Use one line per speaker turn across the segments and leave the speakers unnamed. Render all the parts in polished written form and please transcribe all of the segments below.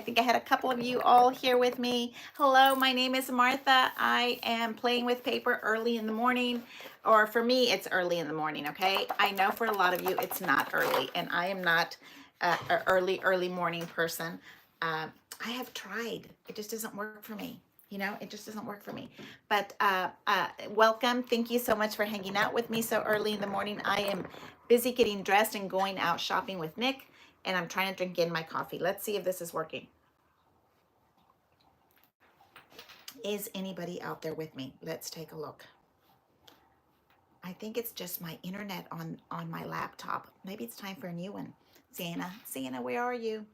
think I had a couple of you all here with me. Hello, my name is Martha. I am playing with paper early in the morning, or for me, it's early in the morning, okay? I know for a lot of you, it's not early, and I am not an early morning person. I have tried. It just doesn't work for me. You know, it just doesn't work for me. But welcome. Thank you so much for hanging out with me so early in the morning. I am busy getting dressed and going out shopping with Nick, and I'm trying to drink in my coffee. Let's see if this is working. Is anybody out there with me? Let's take a look. I think it's just my internet on my laptop. Maybe it's time for a new one. Sienna, where are you?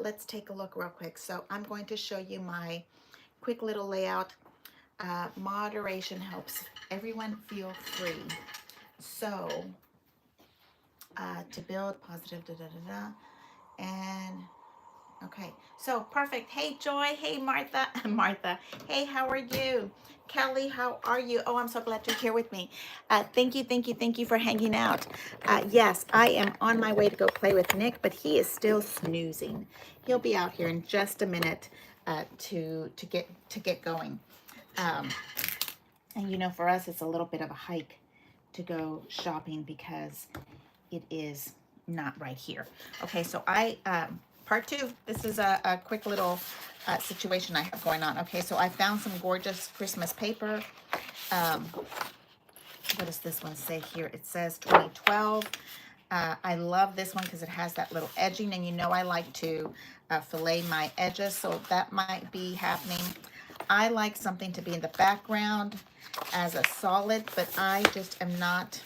Let's take a look real quick. So I'm going to show you my quick little layout. Moderation helps everyone feel free. So to build positive, and okay, so perfect. Hey Joy, hey Martha, Martha, hey, how are you? Kelly, how are you? Oh, I'm so glad you're here with me. Thank you for hanging out. Yes, I am on my way to go play with Nick, but he is still snoozing. He'll be out here in just a minute to get going. And you know, for us, it's a little bit of a hike to go shopping because it is not right here. Okay, so part two, this is a quick little situation I have going on. Okay, so I found some gorgeous Christmas paper. What does this one say here? It says 2012. I love this one because it has that little edging, and you know I like to fillet my edges, so that might be happening. I like something to be in the background as a solid, but I just am not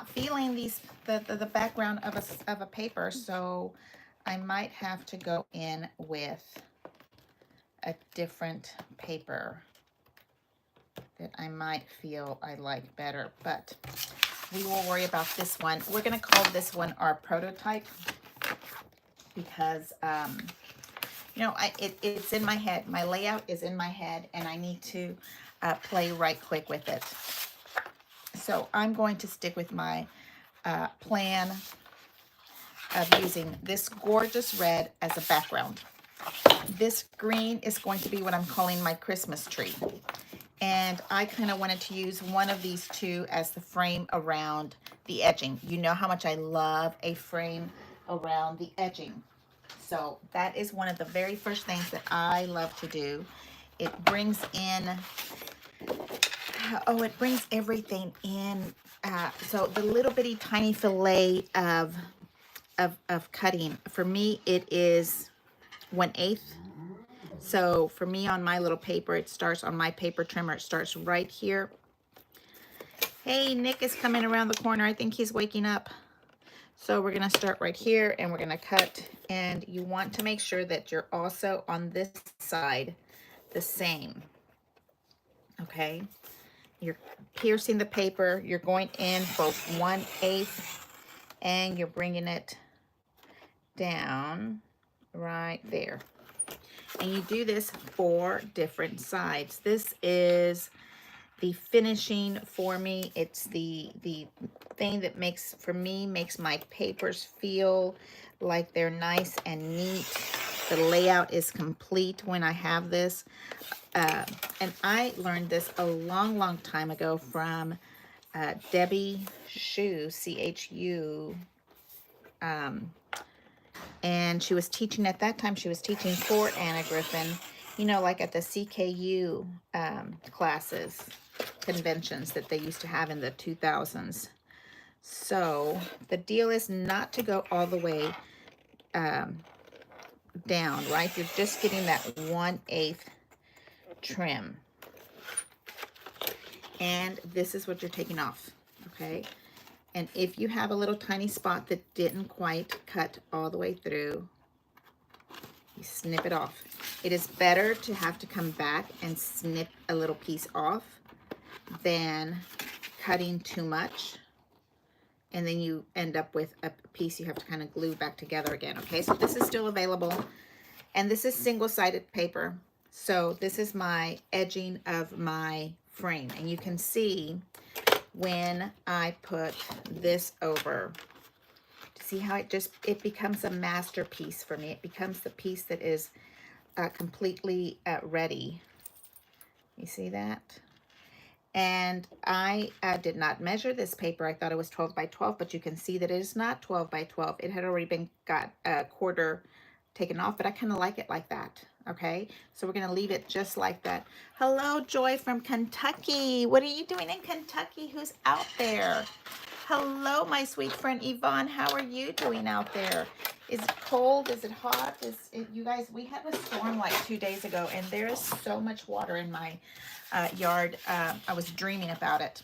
feeling the background of a paper, so I might have to go in with a different paper that I might feel I like better, but we will worry about this one. We're going to call this one our prototype because you know, it's in my head. My layout is in my head, and I need to play right quick with it. So I'm going to stick with my plan of using this gorgeous red as a background. This green is going to be what I'm calling my Christmas tree. And I kind of wanted to use one of these two as the frame around the edging. You know how much I love a frame around the edging. So that is one of the very first things that I love to do. It brings in, oh, it brings everything in. So the little bitty tiny fillet of cutting, for me, it is 1/8. So for me on my little paper, it starts on my paper trimmer. It starts right here. Hey, Nick is coming around the corner. I think he's waking up. So we're going to start right here, and we're going to cut. And you want to make sure that you're also on this side the same. Okay. You're piercing the paper. You're going in for 1/8, and you're bringing it down right there. And you do this 4 different sides. This is the finishing for me. It's the thing that makes my papers feel like they're nice and neat. The layout is complete when I have this. And I learned this a long time ago from Debbie Chu, C-H-U. And she was teaching at that time, she was teaching for Anna Griffin, you know, like at the CKU classes, conventions that they used to have in the 2000s. So the deal is not to go all the way down, right? You're just getting that 1/8 trim. And this is what you're taking off, okay? And if you have a little tiny spot that didn't quite cut all the way through, you snip it off. It is better to have to come back and snip a little piece off than cutting too much, and then you end up with a piece you have to kind of glue back together again. Okay, so this is still available, and this is single-sided paper. So this is my edging of my frame, and you can see when I put this over, See how it becomes a masterpiece for me. It becomes the piece that is completely ready. You see that? And I did not measure this paper. I thought it was 12 by 12, but you can see that it is not 12 by 12. It had already got a quarter taken off, but I kind of like it like that. Okay, so we're gonna leave it just like that. Hello, Joy from Kentucky. What are you doing in Kentucky? Who's out there? Hello, my sweet friend Yvonne. How are you doing out there? Is it cold? Is it hot? You guys, we had a storm like 2 days ago, and there is so much water in my yard. I was dreaming about it.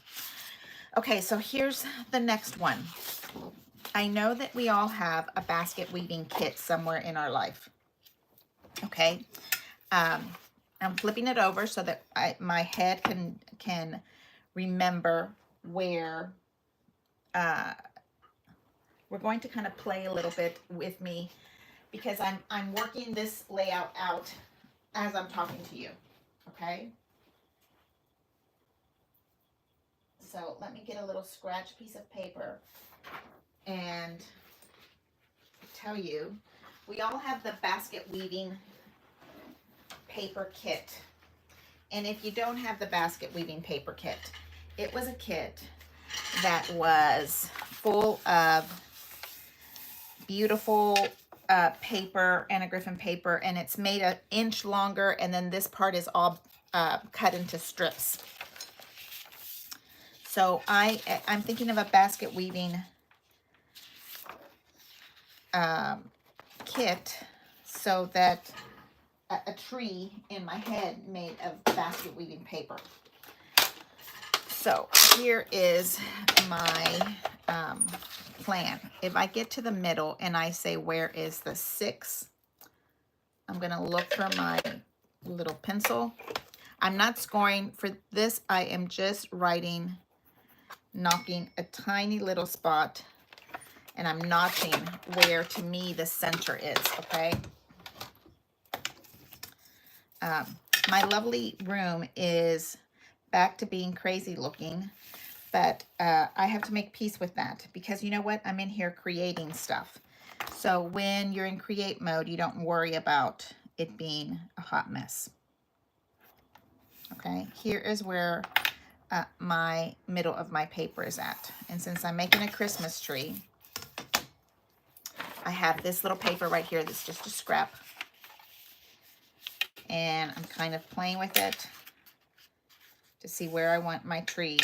Okay, so here's the next one. I know that we all have a basket weaving kit somewhere in our life. Okay, I'm flipping it over so that my head can remember where. We're going to kind of play a little bit with me because I'm working this layout out as I'm talking to you. Okay. So let me get a little scratch piece of paper and tell you, we all have the basket weaving paper kit. And if you don't have the basket weaving paper kit, it was a kit that was full of beautiful paper, Anna Griffin paper, and it's made an inch longer, and then this part is all cut into strips. So I'm thinking of a basket weaving kit so that a tree in my head made of basket weaving paper. So here is my plan. If I get to the middle and I say, where is the 6? I'm going to look for my little pencil. I'm not scoring for this. I am just knocking a tiny little spot, and I'm notching where to me the center is, okay? My lovely room is back to being crazy looking, but I have to make peace with that because you know what? I'm in here creating stuff. So when you're in create mode, you don't worry about it being a hot mess. Okay, here is where my middle of my paper is at. And since I'm making a Christmas tree, I have this little paper right here that's just a scrap. And I'm kind of playing with it to see where I want my tree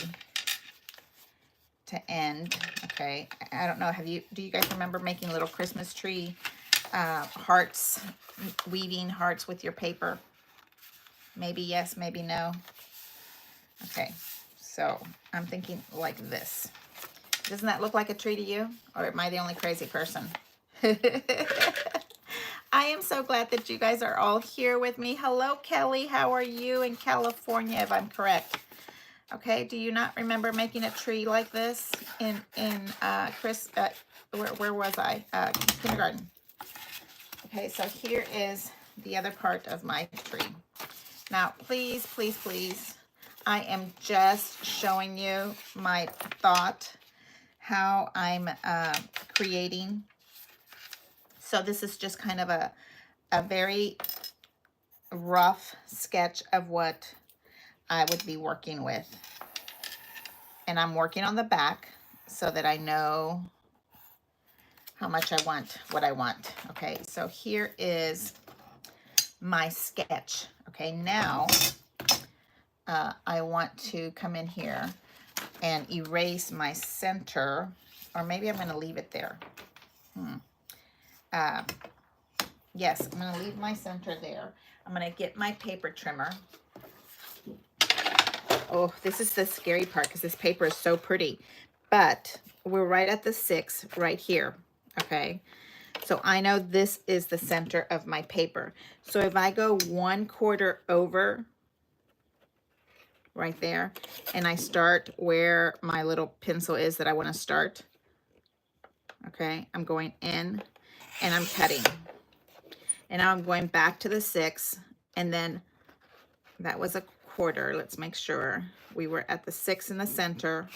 to end. Okay, I don't know, do you guys remember making little Christmas tree hearts, weaving hearts with your paper? Maybe yes, maybe no. Okay, so I'm thinking like this. Doesn't that look like a tree to you? Or am I the only crazy person? I am so glad that you guys are all here with me. Hello, Kelly. How are you in California, if I'm correct? Okay, do you not remember making a tree like this in where was I? Kindergarten. Okay, so here is the other part of my tree. Now, please, please, please, I am just showing you my thought, how I'm creating. So this is just kind of a very rough sketch of what I would be working with. And I'm working on the back so that I know how much I want, what I want. Okay, so here is my sketch. Okay, now I want to come in here and erase my center, or maybe I'm going to leave it there. Yes, I'm going to leave my center there. I'm going to get my paper trimmer. Oh, this is the scary part because this paper is so pretty. But we're right at the 6 right here, okay? So I know this is the center of my paper. So if I go 1/4 over right there, and I start where my little pencil is that I want to start, okay? I'm going in and I'm cutting. And now I'm going back to the 6, and then that was a 1/4. Let's make sure we were at the 6 in the center,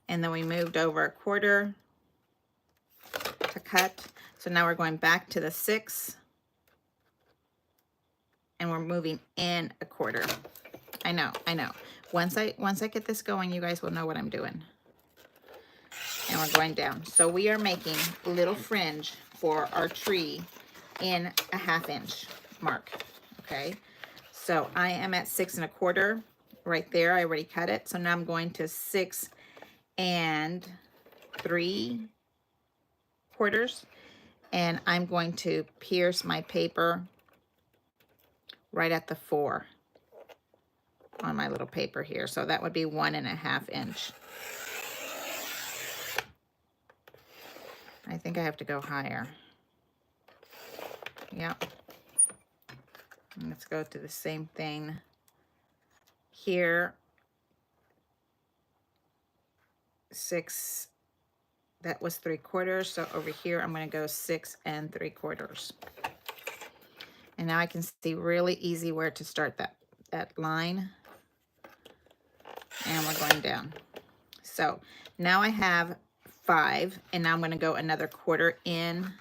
and then we moved over 1/4, a cut. So now we're going back to the 6, and we're moving in a quarter. I know. Once I get this going, you guys will know what I'm doing. And we're going down. So we are making a little fringe for our tree in a 1/2 inch mark. Okay. So I am at 6 1/4 right there. I already cut it. So now I'm going to 6 3/4, and I'm going to pierce my paper right at the 4 on my little paper here. So that would be 1 1/2 inch. I think I have to go higher. Yep. And let's go to the same thing here. 6, that was 3/4. So over here, I'm going to go 6 3/4. And now I can see really easy where to start that line. And we're going down. So now I have 5, and now I'm going to go another 1/4 in.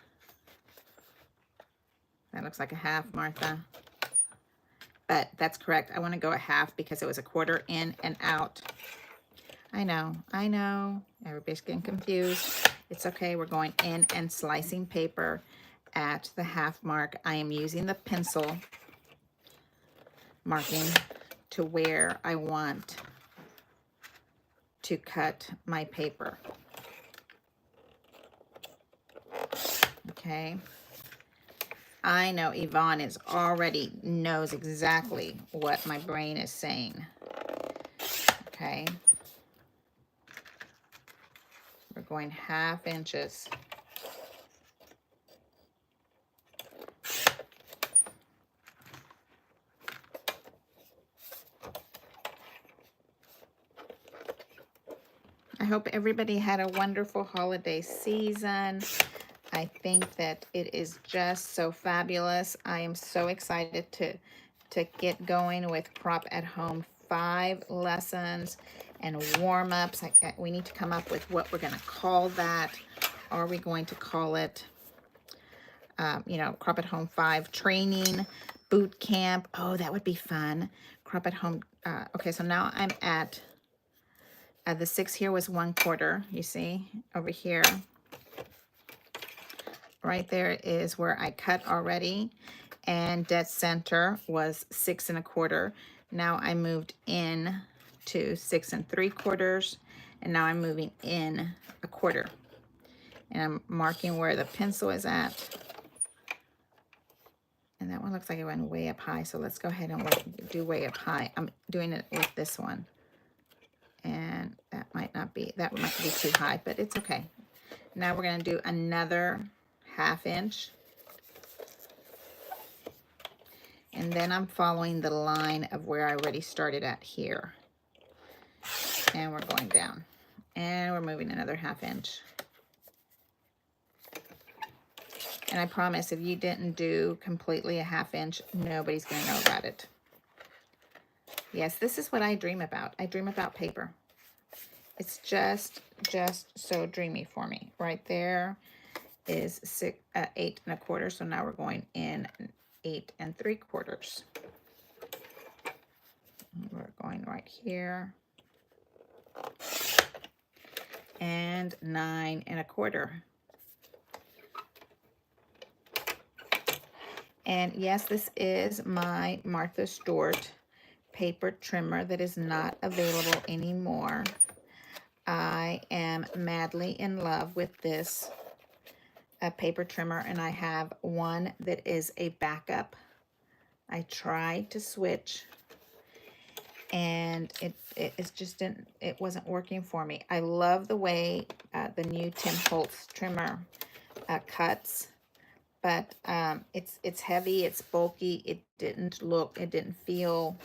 That looks like a 1/2, Martha. But that's correct. I want to go a 1/2 because it was a 1/4 in and out. I know. Everybody's getting confused. It's okay. We're going in and slicing paper at the 1/2 mark. I am using the pencil marking to where I want to cut my paper. Okay. I know Yvonne already knows exactly what my brain is saying. Okay. We're going 1/2 inches. I hope everybody had a wonderful holiday season. I think that it is just so fabulous. I am so excited to get going with Crop at Home 5 lessons and warm-ups. We need to come up with what we're going to call that. Are we going to call it, Crop at Home 5 training, boot camp? Oh, that would be fun. Crop at Home. Okay, so now I'm at the 6 here was 1/4. You see over here. Right there is where I cut already, and dead center was 6 1/4. Now I moved in to 6 3/4, and now I'm moving in a 1/4. And I'm marking where the pencil is at. And that one looks like it went way up high, so let's go ahead and do way up high. I'm doing it with this one. And that might be too high, but it's okay. Now we're going to do another 1/2 inch. And then I'm following the line of where I already started at here. And we're going down. And we're moving another 1/2 inch. And I promise if you didn't do completely a 1/2 inch, nobody's going to know about it. Yes, this is what I dream about. I dream about paper. It's just so dreamy for me. Right there is 8 1/4. So now we're going in 8 3/4. We're going right here. And 9 1/4. And yes, this is my Martha Stewart paper trimmer that is not available anymore. I am madly in love with this paper trimmer, and I have one that is a backup. I tried to switch, and it wasn't working for me. I love the way the new Tim Holtz trimmer cuts, but it's heavy, it's bulky. It didn't feel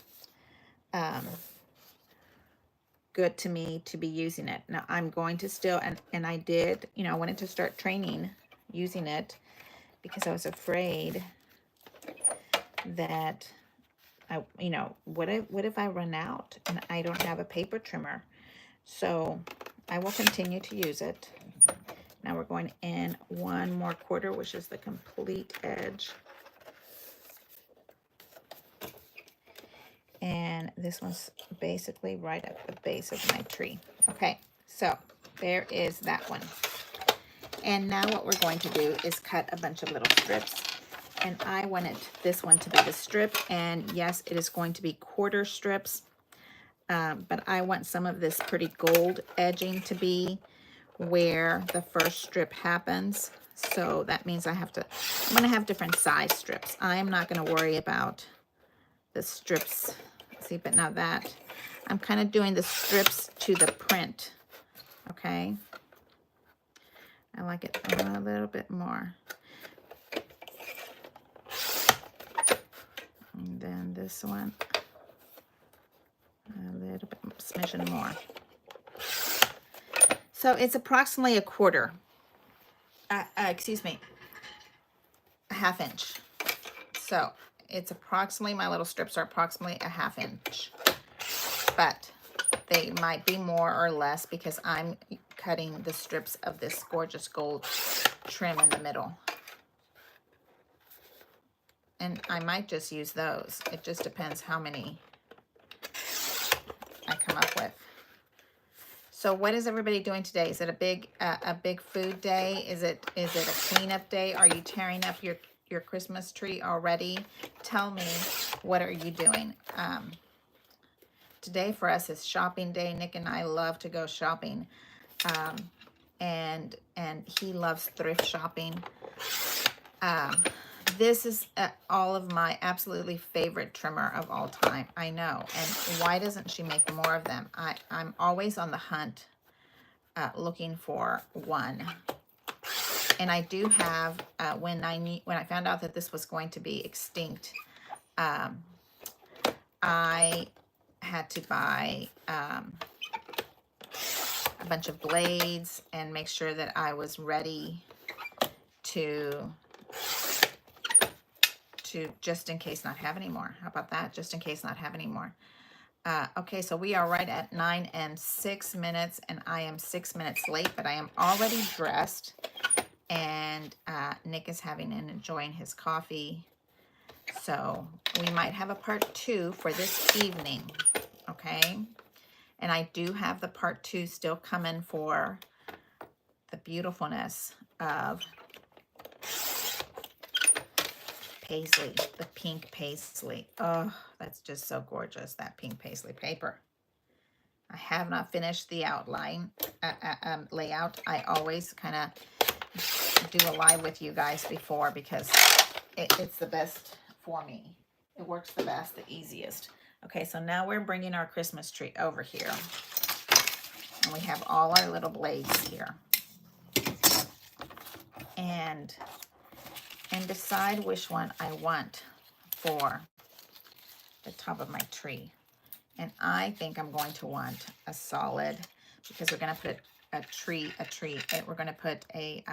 good to me to be using it. Now I'm going to still, and I did, I wanted to start training using it because I was afraid that what if I run out and I don't have a paper trimmer? So I will continue to use it. Now we're going in 1 more quarter, which is the complete edge. And this one's basically right at the base of my tree. Okay, so there is that one. And now what we're going to do is cut a bunch of little strips. And I wanted this one to be the strip. And yes, it is going to be quarter strips. But I want some of this pretty gold edging to be where the first strip happens. So that means I'm going to have different size strips. I am not going to worry about the strips. See, but now that I'm kind of doing the strips to the print. Okay. I like it a little bit more. And then this one, a little bit, smidgen more. So it's approximately a quarter. Excuse me, a ½ inch. So it's approximately, my little strips are approximately a ½ inch. But they might be more or less because I'm cutting the strips of this gorgeous gold trim in the middle. And I might just use those. It just depends how many I come up with. So what is everybody doing today? Is it a big food day? Is it a cleanup day? Are you tearing up your Christmas tree already? Tell me, what are you doing? Today for us is shopping day. Nick and I love to go shopping. And he loves thrift shopping. This is all of my absolutely favorite trimmer of all time. I know. And why doesn't she make more of them? I'm always on the hunt looking for one. And I do have, when I found out that this was going to be extinct, I had to buy a bunch of blades and make sure that I was ready to just in case not have any more. How about that? Just in case not have any more. Okay, so we are right at 9 and 6 minutes, and I am 6 minutes late, but I am already dressed, and Nick is having and enjoying his coffee. So we might have a part 2 for this evening, okay? And I do have the part 2 still coming for the beautifulness of paisley, the pink paisley. Oh, that's just so gorgeous, that pink paisley paper. I have not finished the outline layout. I always kind of do a live with you guys before because it's the best for me. It works the best, the easiest. Okay, so now we're bringing our Christmas tree over here. And we have all our little blades here. And decide which one I want for the top of my tree. And I think I'm going to want a solid, because we're going to put we're going to put a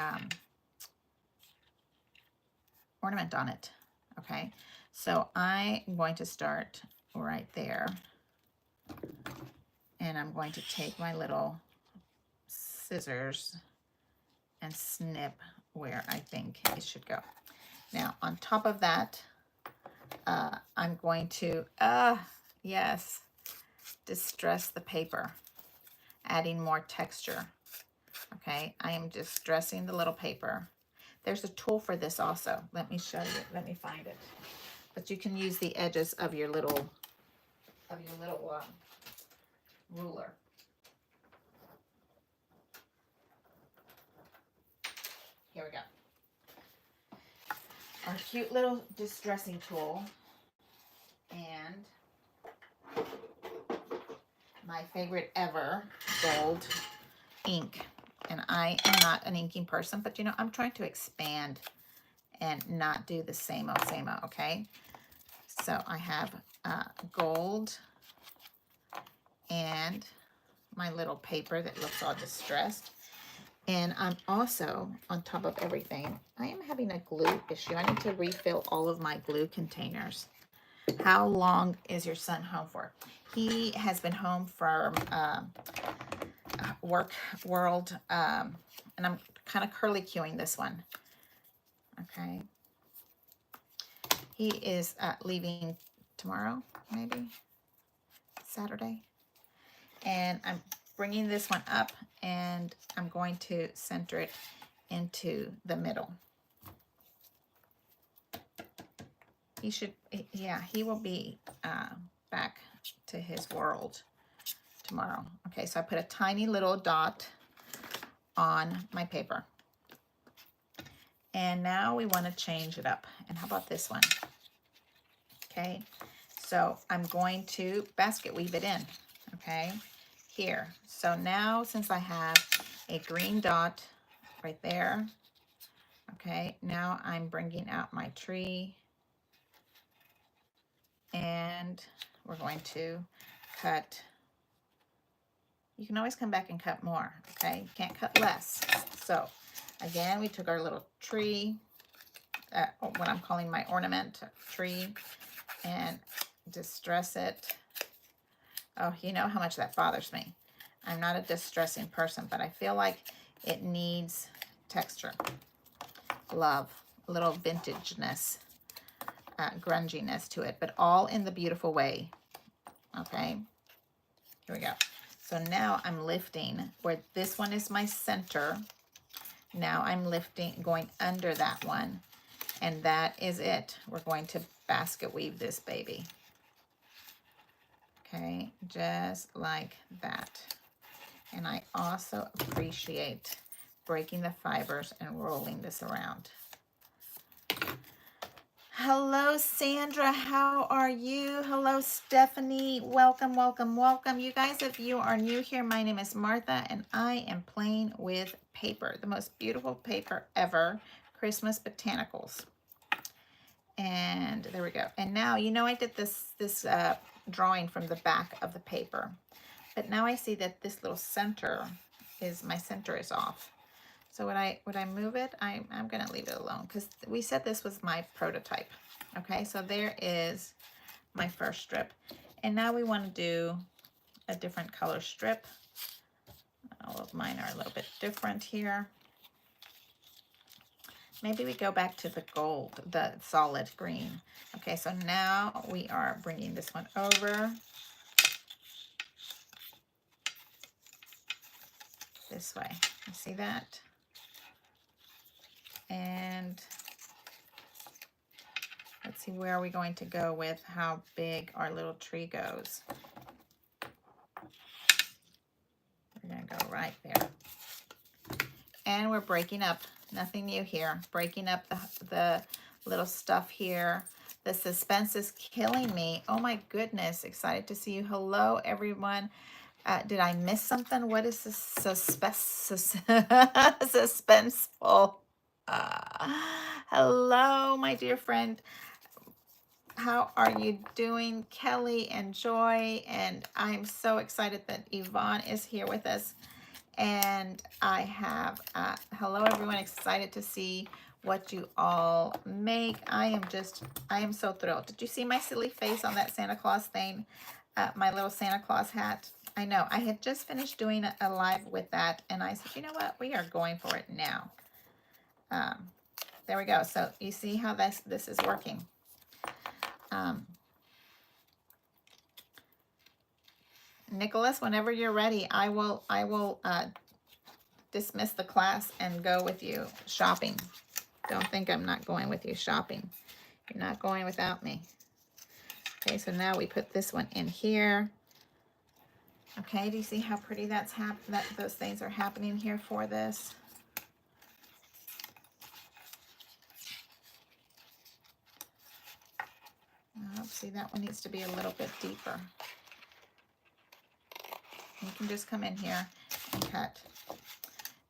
ornament on it. Okay, so I'm going to start right there, and I'm going to take my little scissors and snip where I think it should go. Now, on top of that, I'm going to, yes, distress the paper, adding more texture. Okay, I am distressing the little paper. There's a tool for this also. Let me show you. Let me find it. But you can use the edges of your little ruler. Here we go. Our cute little distressing tool, and my favorite ever, gold ink. And I am not an inking person, but you know, I'm trying to expand and not do the same old, okay? So I have gold and my little paper that looks all distressed. And I'm also, on top of everything, I am having a glue issue. I need to refill all of my glue containers. How long is your son home for? He has been home from work world, and I'm kind of curly cueing this one. Okay. He is leaving tomorrow, maybe Saturday. And I'm bringing this one up, and I'm going to center it into the middle. He should, yeah, he will be back to his world tomorrow. Okay, so I put a tiny little dot on my paper. And now we want to change it up. And how about this one? Okay, so I'm going to basket weave it in, okay, here. So now, since I have a green dot right there, okay, now I'm bringing out my tree, and we're going to cut. You can always come back and cut more, okay? You can't cut less. So again, we took our little tree, what I'm calling my ornament tree, and distress it. Oh, you know how much that bothers me. I'm not a distressing person, but I feel like it needs texture, love, a little vintageness, grunginess to it, but all in the beautiful way. Okay, here we go. So now I'm lifting where this one is my center. Now I'm lifting, going under that one, and that is it. We're going to basket weave this baby. Okay, just like that. And I also appreciate breaking the fibers and rolling this around. Hello, Sandra. How are you? Hello, Stephanie. Welcome, welcome, welcome. You guys, if you are new here, my name is Martha, and I am playing with paper, the most beautiful paper ever, Christmas Botanicals. And there we go. And now, you know, I did this drawing from the back of the paper, but now I see that this little center is, my center is off. So would I move it? I'm going to leave it alone because we said this was my prototype. Okay, so there is my first strip. And now we want to do a different color strip. All of mine are a little bit different here. Maybe we go back to the gold, the solid green. Okay, so now we are bringing this one over this way. You see that? And let's see, where are we going to go with how big our little tree goes? We're going to go right there. And we're breaking up. Nothing new here. Breaking up the little stuff here. The suspense is killing me. Oh my goodness. Excited to see you. Hello, everyone. Did I miss something? What is this suspenseful? Hello, my dear friend. How are you doing, Kelly and Joy? And I'm so excited that Yvonne is here with us. And I have, hello everyone, excited to see what you all make. I am so thrilled. Did you see my silly face on that Santa Claus thing? My little Santa Claus hat? I know, I had just finished doing a live with that, and I said, you know what, we are going for it now. There we go. So you see how this is working. Nicholas, whenever you're ready, I will dismiss the class and go with you shopping. Don't think I'm not going with you shopping. You're not going without me. Okay, so now we put this one in here. Okay, do you see how pretty that's those things are happening here for this? Oh, see, that one needs to be a little bit deeper. You can just come in here and cut.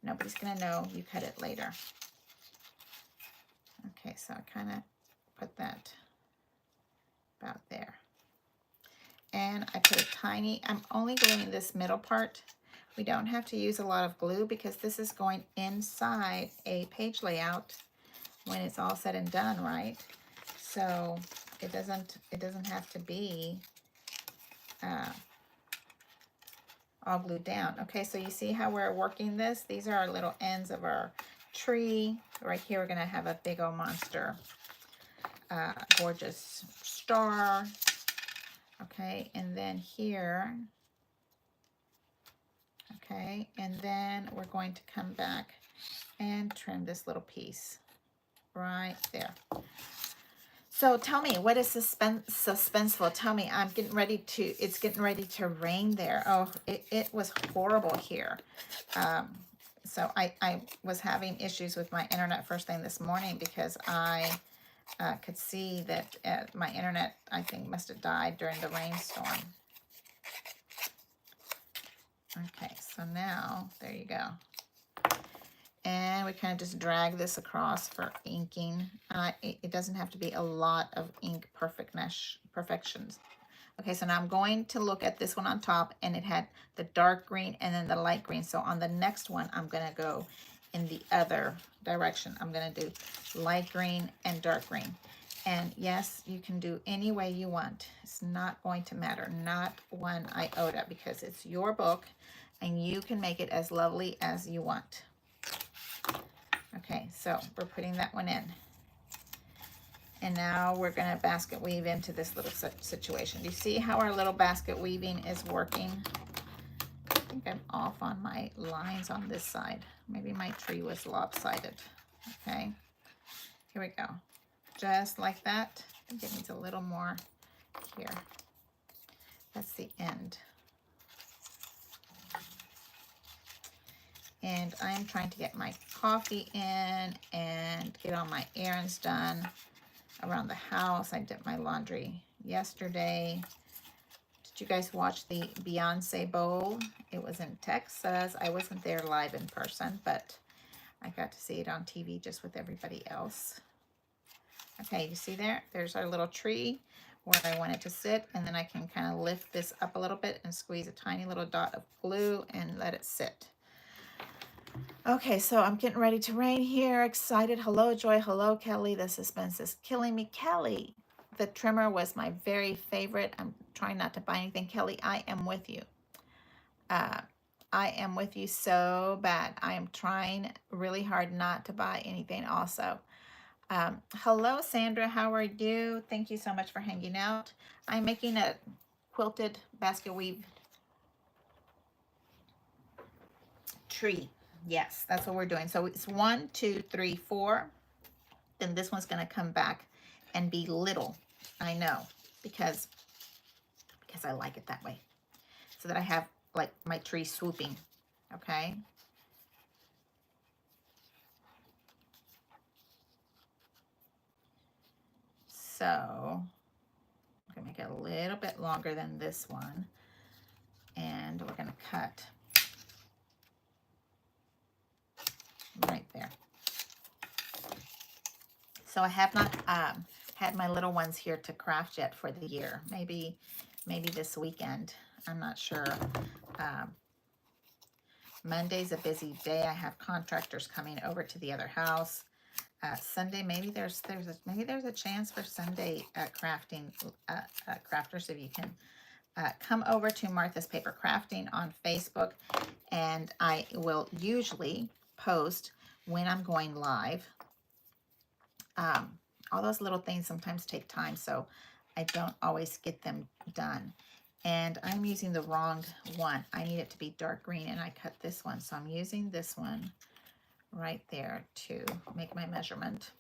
Nobody's going to know you cut it later. Okay, so I kind of put that about there. And I put a tiny, I'm only gluing this middle part. We don't have to use a lot of glue because this is going inside a page layout when it's all said and done, right? So it doesn't have to be all glued down. Okay, so you see how we're working this? These are our little ends of our tree. Right here, we're gonna have a big old monster, gorgeous star. Okay, and then here, okay, and then we're going to come back and trim this little piece right there. So tell me, what is suspenseful? Tell me, it's getting ready to rain there. Oh, it was horrible here. So I was having issues with my internet first thing this morning because I could see that my internet, I think, must have died during the rainstorm. Okay, so now, there you go. And we kind of just drag this across for inking. It doesn't have to be a lot of ink perfections. Okay, so now I'm going to look at this one on top, and it had the dark green and then the light green. So on the next one, I'm going to go in the other direction. I'm going to do light green and dark green. And yes, you can do any way you want. It's not going to matter, not one iota, because it's your book, and you can make it as lovely as you want. Okay, so we're putting that one in. And now we're going to basket weave into this little situation. Do you see how our little basket weaving is working? I think I'm off on my lines on this side. Maybe my tree was lopsided. Okay, here we go. Just like that. I think it needs a little more here. That's the end. And I'm trying to get my coffee in and get all my errands done around the house. I did my laundry yesterday. Did you guys watch the Beyonce Bowl? It was in Texas. I wasn't there live in person, but I got to see it on TV just with everybody else. Okay, you see there? There's our little tree where I want it to sit, and then I can kind of lift this up a little bit and squeeze a tiny little dot of glue and let it sit. Okay, so I'm getting ready to rain here. Excited. Hello, Joy. Hello, Kelly. The suspense is killing me. Kelly, the trimmer was my very favorite. I'm trying not to buy anything. Kelly, I am with you. I am with you so bad. I am trying really hard not to buy anything also. Hello, Sandra. How are you? Thank you so much for hanging out. I'm making a quilted basket weave tree. Yes, that's what we're doing. So it's 1, 2, 3, 4. Then this one's going to come back and be little. I know, because I like it that way. So that I have like my tree swooping. Okay. So I'm going to make it a little bit longer than this one. And we're going to cut right there. So I have not had my little ones here to craft yet for the year. Maybe this weekend. I'm not sure. Monday's a busy day. I have contractors coming over to the other house. Sunday, maybe there's a chance for Sunday crafting crafters. If you can come over to Martha's Paper Crafting on Facebook, and I will usually post when I'm going live. All those little things sometimes take time, so I don't always get them done. And I'm using the wrong one. I need it to be dark green, and I cut this one. So I'm using this one right there to make my measurement.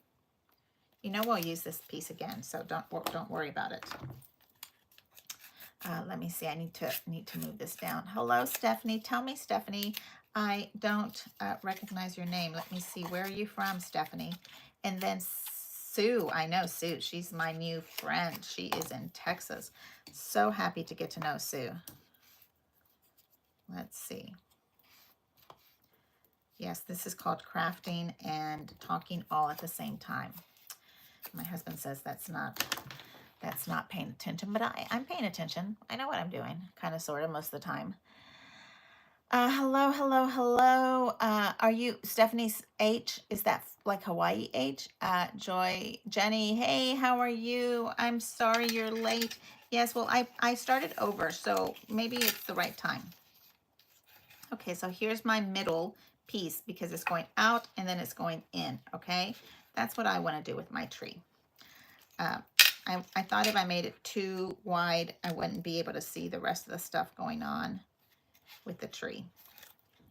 You know, we'll use this piece again, so don't worry about it. Let me see. I need to move this down. Hello, Stephanie. Tell me, Stephanie. I don't recognize your name. Let me see. Where are you from, Stephanie? And then Sue. I know Sue. She's my new friend. She is in Texas. So happy to get to know Sue. Let's see. Yes, this is called crafting and talking all at the same time. My husband says that's not paying attention, but I'm paying attention. I know what I'm doing, kind of, sort of, most of the time. Hello. Are you Stephanie's H? Is that like Hawaii H? Joy, Jenny, hey, how are you? I'm sorry you're late. Yes, well, I started over, so maybe it's the right time. Okay, so here's my middle piece because it's going out and then it's going in, okay? That's what I want to do with my tree. Uh, I thought if I made it too wide, I wouldn't be able to see the rest of the stuff going on with the tree.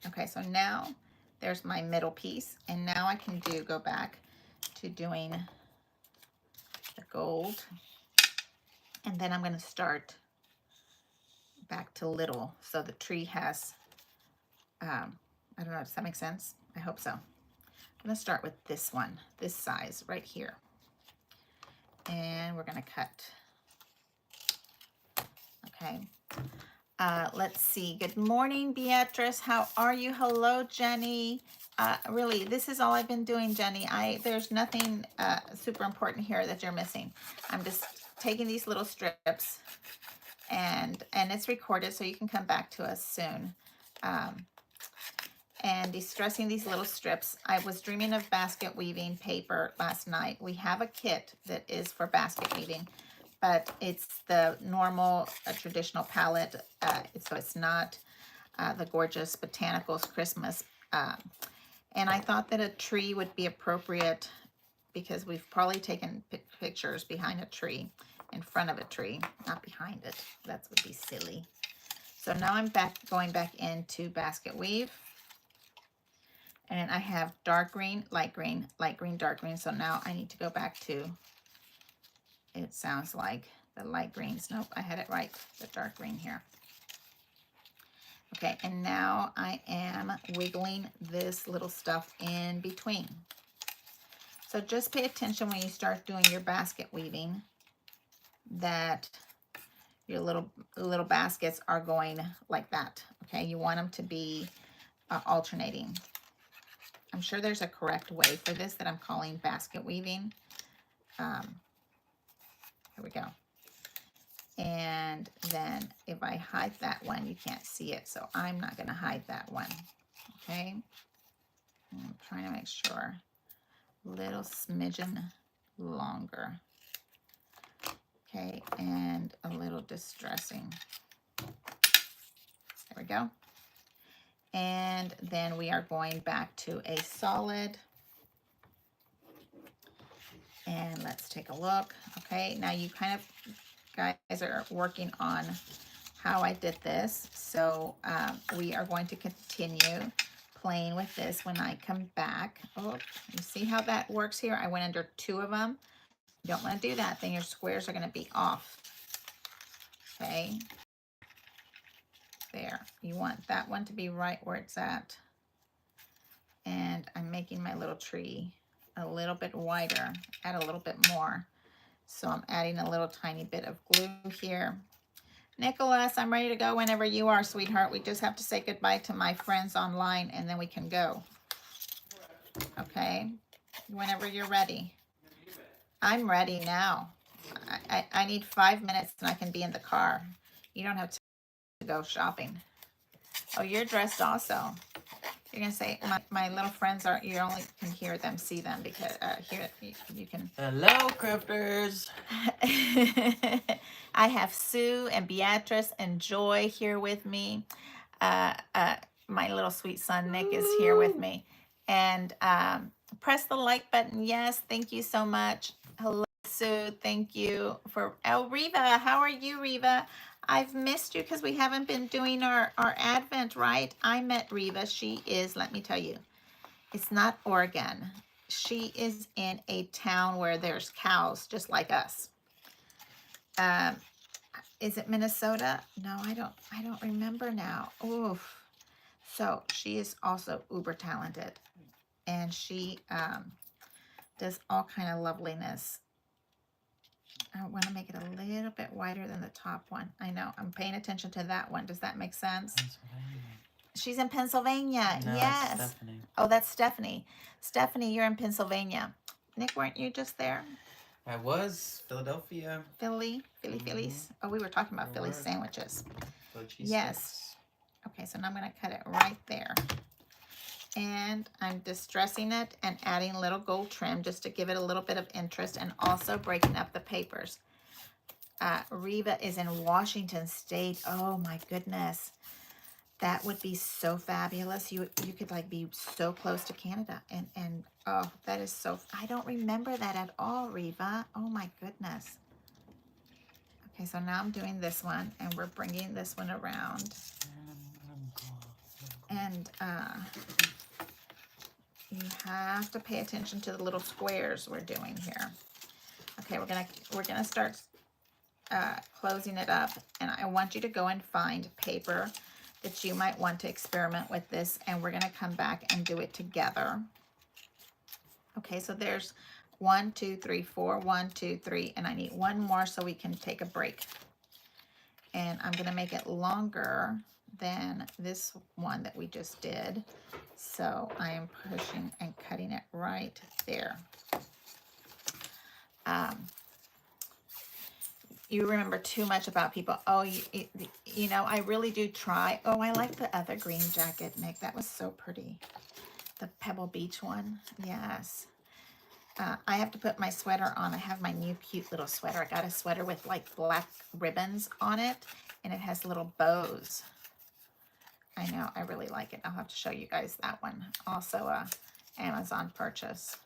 Okay, so now there's my middle piece, and now I can go back to doing the gold, and then I'm going to start back to little, so the tree has, I don't know, does that make sense? I hope so. I'm going to start with this one, this size right here, and we're going to cut. Okay. Let's see. Good morning, Beatrice. How are you? Hello, Jenny. Really, this is all I've been doing, Jenny. There's nothing super important here that you're missing. I'm just taking these little strips, and it's recorded, so you can come back to us soon. And distressing these little strips. I was dreaming of basket weaving paper last night. We have a kit that is for basket weaving, but it's the normal traditional palette, so it's not the gorgeous Botanicals Christmas. And I thought that a tree would be appropriate because we've probably taken pictures behind a tree, in front of a tree, not behind it. That would be silly. So now I'm going back into basket weave. And I have dark green, light green, dark green. So now I need to go back to, it sounds like the light greens. Nope, I had it right, the dark green here. Okay, and now I am wiggling this little stuff in between. So just pay attention when you start doing your basket weaving that your little baskets are going like that. Okay, you want them to be alternating. I'm sure there's a correct way for this that I'm calling basket weaving. Here we go. And then if I hide that one, you can't see it, so I'm not going to hide that one. Okay, I'm trying to make sure. Little smidgen longer. Okay, and a little distressing. There we go. And then we are going back to a solid. And let's take a look. Okay, now you kind of guys are working on how I did this. So we are going to continue playing with this when I come back. Oh, you see how that works here? I went under 2 of them. You don't want to do that, then your squares are going to be off. Okay. There. You want that one to be right where it's at. And I'm making my little tree a little bit wider, add a little bit more. So I'm adding a little tiny bit of glue here. Nicholas, I'm ready to go whenever you are, sweetheart. We just have to say goodbye to my friends online and then we can go. Okay? Whenever you're ready. I'm ready now. I need 5 minutes and I can be in the car. You don't have to go shopping. Oh, you're dressed also. You're going to say, my little friends are, you only can hear them, see them, because here you can.
Hello, crafters.
I have Sue and Beatrice and Joy here with me. My little sweet son, Nick, is here with me. And press the like button. Yes, thank you so much. Hello, Sue. Thank you for, oh, Reva. How are you, Reva? I've missed you because we haven't been doing our Advent, right? I met Reva. She is, let me tell you, it's not Oregon. She is in a town where there's cows just like us. Is it Minnesota? No, I don't remember now. Oof. So she is also uber talented, and she does all kind of loveliness. I want to make it a little bit wider than the top one. I know. I'm paying attention to that one. Does that make sense? She's in Pennsylvania.
No,
yes.
That's Stephanie.
Oh, that's Stephanie. Stephanie, you're in Pennsylvania. Nick, weren't you just there?
I was. Philadelphia.
Phillies. Oh, we were talking about Philly sandwiches. Yes.
Sticks.
Okay, so now I'm going to cut it right there. And I'm distressing it and adding a little gold trim just to give it a little bit of interest, and also breaking up the papers. Reva is in Washington State. Oh my goodness. That would be so fabulous. You could like be so close to Canada, and oh, that is so. I don't remember that at all, Reva. Oh my goodness. Okay, so now I'm doing this one, and we're bringing this one around, and you have to pay attention to the little squares we're doing here. Okay, we're gonna start closing it up, and I want you to go and find paper that you might want to experiment with this, and we're gonna come back and do it together. Okay, so there's 1, 2, 3, 4, 1, 2, 3, and I need one more so we can take a break. And I'm gonna make it longer than this one that we just did. So I am pushing and cutting it right there. You remember too much about people. Oh, you know, I really do try. Oh, I like the other green jacket, Nick. That was so pretty. The Pebble Beach one. Yes. I have to put my sweater on. I have my new cute little sweater. I got a sweater with like black ribbons on it, and it has little bows. I know, I really like it. I'll have to show you guys that one. Also a Amazon purchase.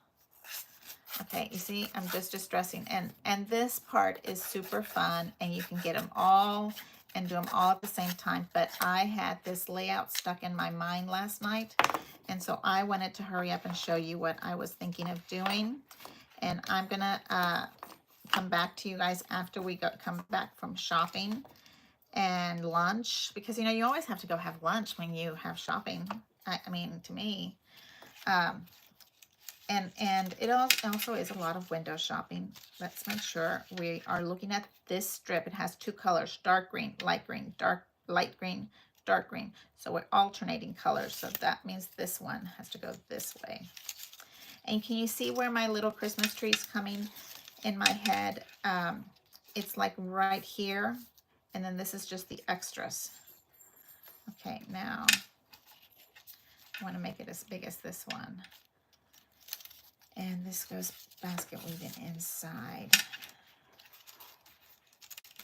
Okay, you see, I'm just distressing, and this part is super fun, and you can get them all and do them all at the same time. But I had this layout stuck in my mind last night, and so I wanted to hurry up and show you what I was thinking of doing. And I'm gonna come back to you guys after we come back from shopping and lunch, because you know you always have to go have lunch when you have shopping. I mean, to me. And it also is a lot of window shopping. Let's make sure we are looking at this strip. It has two colors, dark green, light green, light green, dark green. So we're alternating colors. So that means this one has to go this way. And can you see where my little Christmas tree is coming in my head? It's like right here. And then this is just the extras. Okay, now I want to make it as big as this one. And this goes basket weaving inside.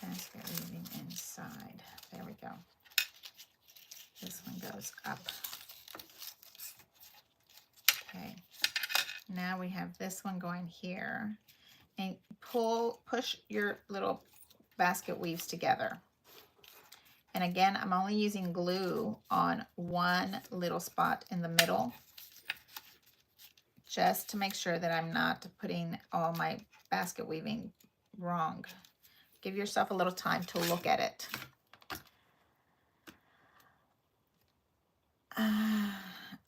Basket weaving inside. There we go. This one goes up. Okay. Now we have this one going here. And push your little basket weaves together. And again, I'm only using glue on one little spot in the middle, just to make sure that I'm not putting all my basket weaving wrong. Give yourself a little time to look at it.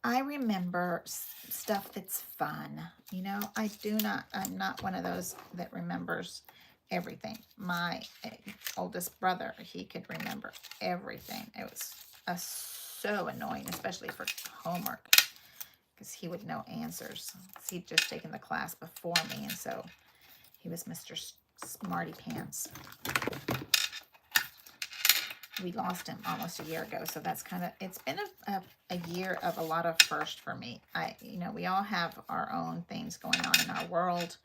I remember stuff that's fun. You know, I'm not one of those that remembers everything. My oldest brother, he could remember everything. It was so annoying, especially for homework, because he would know answers. He'd just taken the class before me, and so he was Mr. Smarty Pants. We lost him almost a year ago, so that's kind of, it's been a year of a lot of first for me. You know, we all have our own things going on in our world,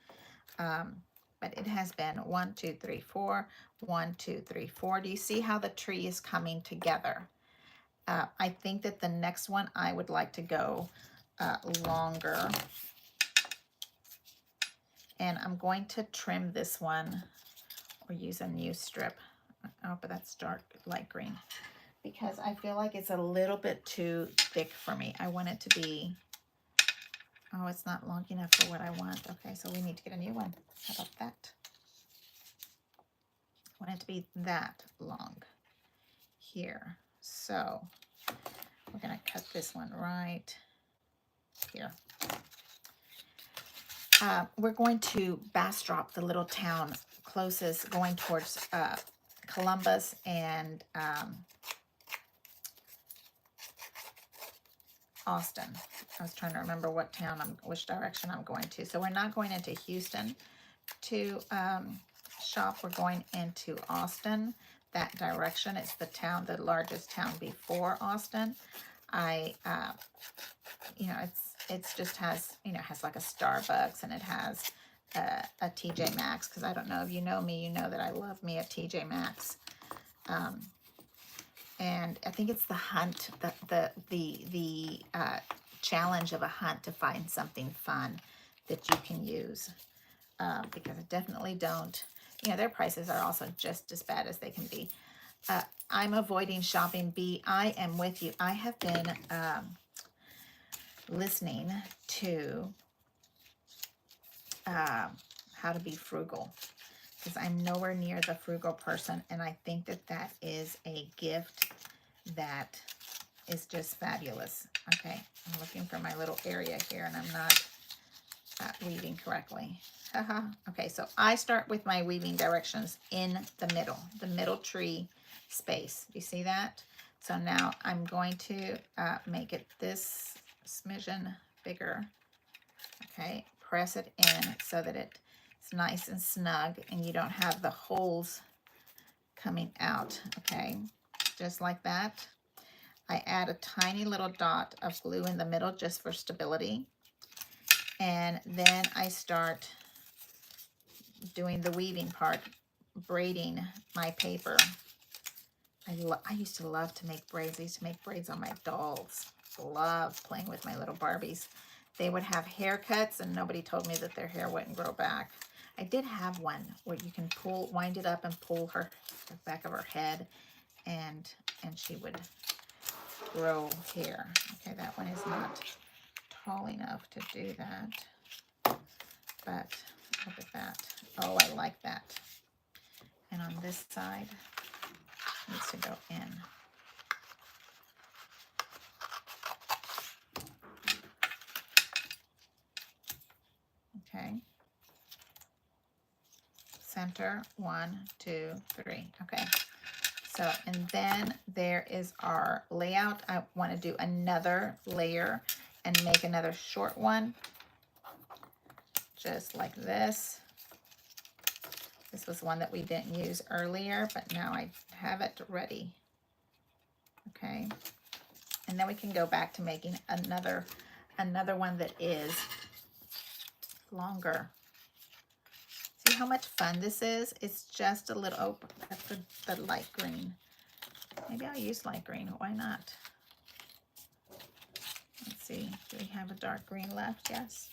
but it has been 1, 2, 3, 4, 1, 2, 3, 4. Do you see how the tree is coming together? I think that the next one I would like to go longer, and I'm going to trim this one or use a new strip. Oh, but that's dark, light green, because I feel like it's a little bit too thick for me. I want it to be, oh, it's not long enough for what I want. Okay, so we need to get a new one. How about that? I want it to be that long here. So we're gonna cut this one right here. We're going to bass drop the little town closest, going towards Columbus and Austin. I was trying to remember what town, which direction I'm going to. So we're not going into Houston to shop. We're going into Austin, that direction. It's the town, the largest town before Austin. You know, it's just has, you know, it has like a Starbucks, and it has a TJ Maxx, because I don't know if you know me, you know that I love me a TJ Maxx. And I think it's the hunt, the challenge of a hunt to find something fun that you can use. Because I definitely don't, you know, their prices are also just as bad as they can be. I'm avoiding shopping. B, I am with you. I have been listening to how to be frugal, because I'm nowhere near the frugal person, and I think that that is a gift that is just fabulous. Okay, I'm looking for my little area here, and I'm not weaving correctly. Okay, so I start with my weaving directions in the middle tree space. You see that? So now I'm going to make it this smidgen bigger. Okay, press it in so that it's nice and snug and you don't have the holes coming out. Okay, just like that. I add a tiny little dot of glue in the middle just for stability. And then I start doing the weaving part, braiding my paper. I used to love to make braids. I used to make braids on my dolls. Love playing with my little Barbies. They would have haircuts and nobody told me that their hair wouldn't grow back. I did have one where you can wind it up and pull the back of her head, and she would grow hair. Okay, that one is not tall enough to do that, but look at that. Oh, I like that. And on this side, it needs to go in. Okay. Center, 1, 2, 3. Okay. So, and then there is our layout. I want to do another layer and make another short one, just like this. This was one that we didn't use earlier, but now I have it ready. Okay. And then we can go back to making another one that is longer. See how much fun this is? It's just a little, oh, that's the light green. Maybe I'll use light green. Why not? Let's see. Do we have a dark green left? Yes.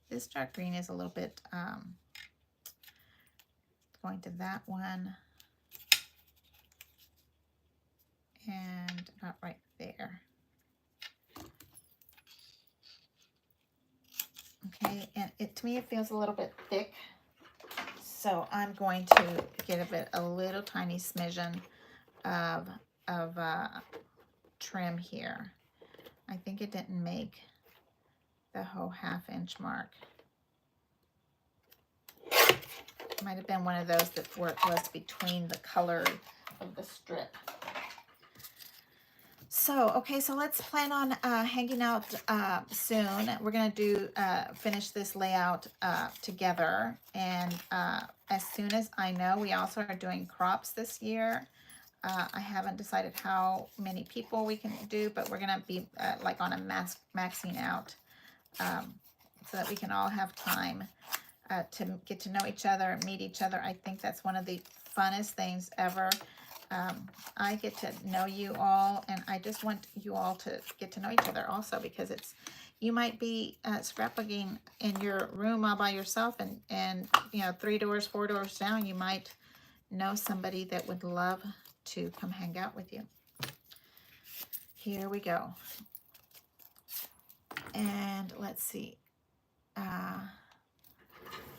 This dark green is a little bit going to that one. And about right there. Okay, and to me it feels a little bit thick. So I'm going to get a little tiny smidgen of trim here. I think it didn't make the whole 1/2 inch mark. Might have been one of those that where it was between the color of the strip. So, okay, so let's plan on hanging out soon. We're gonna finish this layout together, and as soon as I know, we also are doing crops this year. I haven't decided how many people we can do, but we're gonna be like on a maxing out, so that we can all have time to get to know each other and meet each other. I think that's one of the funnest things ever. I get to know you all, and I just want you all to get to know each other also, because you might be scrapbooking in your room all by yourself, and you know, 3 doors, 4 doors down, you might know somebody that would love to come hang out with you. Here we go. And let's see.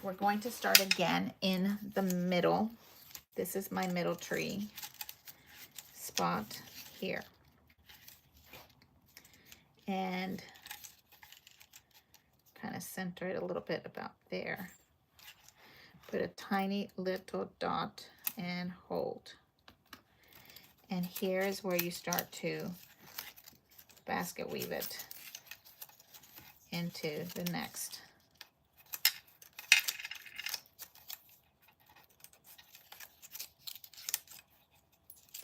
We're going to start again in the middle. This is my middle tree spot here. And kind of center it a little bit about there. Put a tiny little dot and hold. And here is where you start to basket weave it into the next.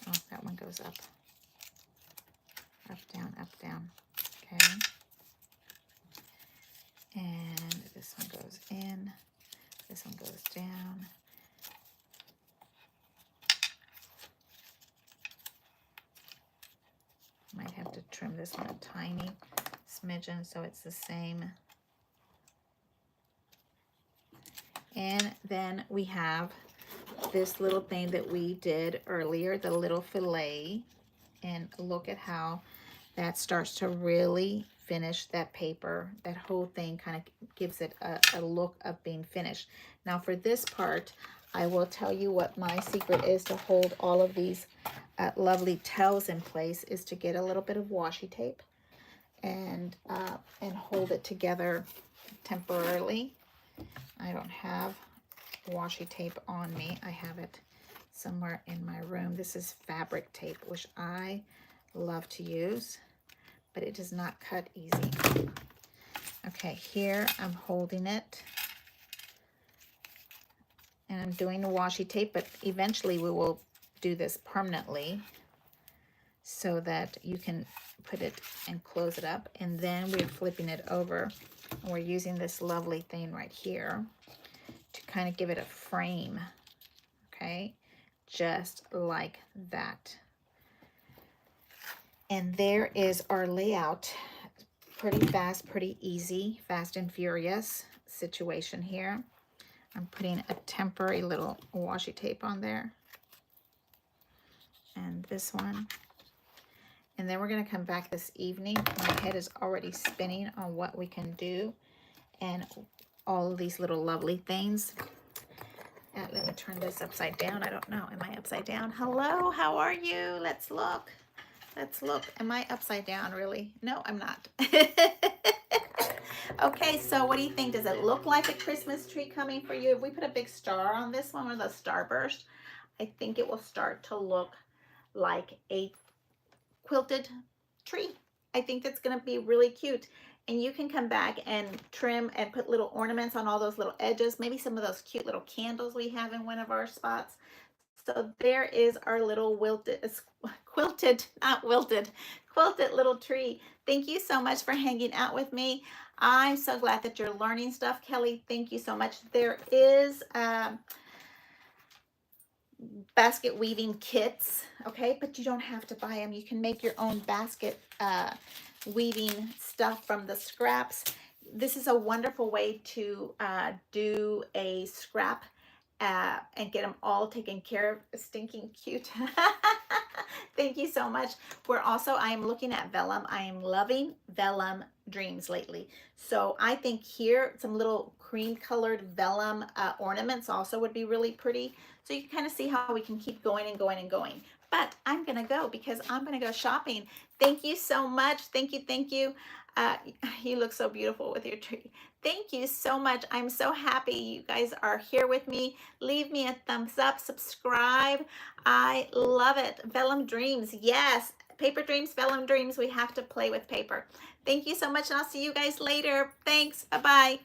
Oh, that one goes up. Up, down. Okay. And this one goes in. This one goes down. trim this one a tiny smidgen so it's the same. And then we have this little thing that we did earlier, the little fillet. And look at how that starts to really finish that paper. That whole thing kind of gives it a look of being finished. Now for this part, I will tell you what my secret is to hold all of these lovely tails in place is to get a little bit of washi tape and hold it together temporarily. I don't have washi tape on me. I have it somewhere in my room. This is fabric tape, which I love to use, but it does not cut easy. Okay, here I'm holding it and I'm doing the washi tape, but eventually we will do this permanently so that you can put it and close it up. And then we're flipping it over and we're using this lovely thing right here to kind of give it a frame. Okay, just like that. And there is our layout. Pretty fast, pretty easy, fast and furious situation here. I'm putting a temporary little washi tape on there. And this one. And then we're going to come back this evening. My head is already spinning on what we can do and all of these little lovely things. Let me turn this upside down. I don't know. Am I upside down? Hello, how are you? Let's look. Let's look. Am I upside down, really? No, I'm not. Okay, so what do you think? Does it look like a Christmas tree coming for you? If we put a big star on this one with a starburst, I think it will start to look like a quilted tree. I think that's going to be really cute. And you can come back and trim and put little ornaments on all those little edges. Maybe some of those cute little candles we have in one of our spots. So there is our little quilted little tree. Thank you so much for hanging out with me. I'm so glad that you're learning stuff, Kelly. Thank you so much. There is basket weaving kits, okay, but you don't have to buy them. You can make your own basket weaving stuff from the scraps. This is a wonderful way to do a scrap and get them all taken care of. Stinking cute. Thank you so much. I am looking at vellum. I am loving vellum dreams lately. So I think here some little cream colored vellum ornaments also would be really pretty. So you can kind of see how we can keep going and going and going. But I'm going to go because I'm going to go shopping. Thank you so much. Thank you. Thank you. You look so beautiful with your tree. Thank you so much. I'm so happy you guys are here with me. Leave me a thumbs up, subscribe. I love it. Vellum dreams. Yes. Paper dreams, vellum dreams. We have to play with paper. Thank you so much, and I'll see you guys later. Thanks. Bye-bye.